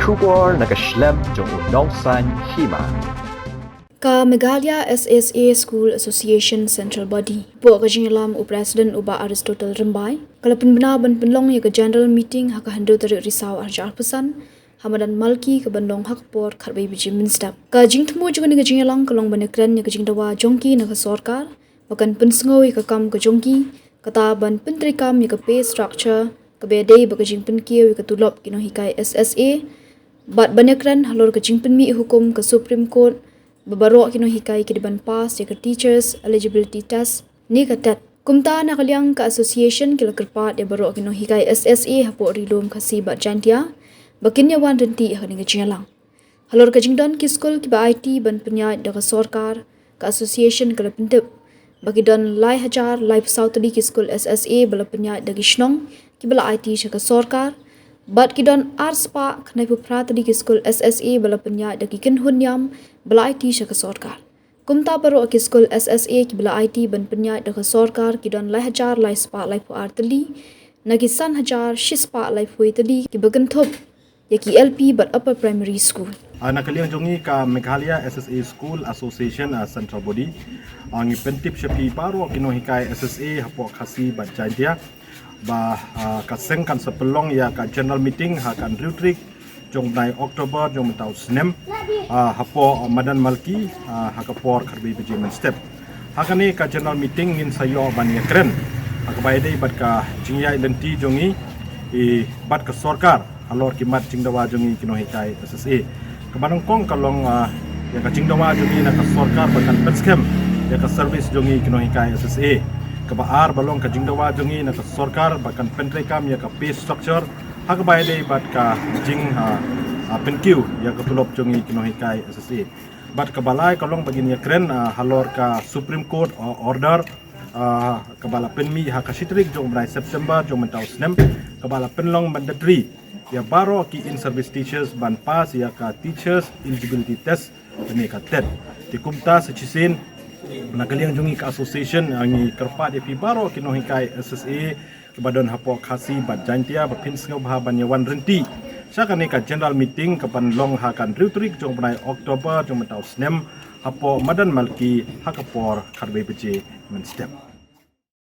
Shubor nakaslem jong unong san Hima. Ka Meghalaya SSA School Association Central Body. Po ka Jingïalang President Uba Aristotle Rambai. Kala penbena ban penlong ya ka General Meeting haka hando Tarik Risaw arjar pesan. Hamadan Malki ke bandong hak por kharbai biji minstap. Ka Jingtmu juga ni ka Jingïalang kalong banekran ya ka Jingdawa jongki na ka sorkar. Bakan pensengoi ka kam ka jongki. Kata ban pentrikam ya ka pay structure. Ka bedai baka jingpenkiu ya ka tulop ki Nonghikai SSA. Bat banekran halor ka jingpenmi hukum ka Supreme Court. Baroh Nonghikai ki diban pass ya ka teachers eligibility test ni ka tet. Kumta na kaliang ka association kila kerpat ya Baroh Nonghikai SSA hapo rilum Khasi bat Jaiñtia. Bakin ya wan renti ya ka Jingïalang. Halor ka jingdon ki school ki ba IT ban penyat da ka sorkar ka association kala pentep. Bagi don lai hajar live south ki school SSA bala penyat da gishnong ki bala IT sya ka sorkar. Bat kidon arspa khnai pu pratadi ki school SSA bala penyat da ki kinhunyam bala IT sya ka sorkar. Kumta Baroh ki school SSA ki bala IT ban penyat da ka sorkar kidon lai hajar lai spa lai pu artali na ki san hajar shispa lai pu itali ki bagan thop ya ki LP but upper primary school. Nakaliang jongi ka Meghalaya SSA School Association Central Body. Ang ipentip siya Baroh Nonghikai SSA hapo Khasi bat Jaiñtia. Ba kaseng kan sepelong ya ka general meeting hakan Riutrik jong nai Oktober jong tau senem hapo madan malki hakapor karbi bejimen step hakani ka general meeting ngin sayo ban yakren hakabai dei bat ka jingya lenti jongi bat ka sorkar alor kimat jingdawa jongi Nonghikai SSA kabanong kong kalong ya ka jingdawa jongi na ka sorkar bakan penskem ya ka service jongi Nonghikai SSA kebaar balong ka jingdawa jongi na ka sorkar bakan pentrekam ya ka pay structure hakabai dei bat ka jing penkiu ya ka tulop jongi Nonghikai SSA bat ka balai kalong bagin ya kren halor ka Supreme Court order kabala penmi ha ka sitrik jong bulan September jong mentau senem kabala penlong mandatory ya Baroh ki in service teachers ban pas ya ka teachers eligibility test ni ka tet dikumta sechisin nakaliang jongi ka association ang kerpat ya Baroh Nonghikai SSA kebadon hapo Khasi bat Jaiñtia bapin sengau bahaban yawan renti sakani ka general meeting kapan long hakan Riutrik jong bulan Oktober jong mentau senem hapo madan malki hakapor karbe beje men step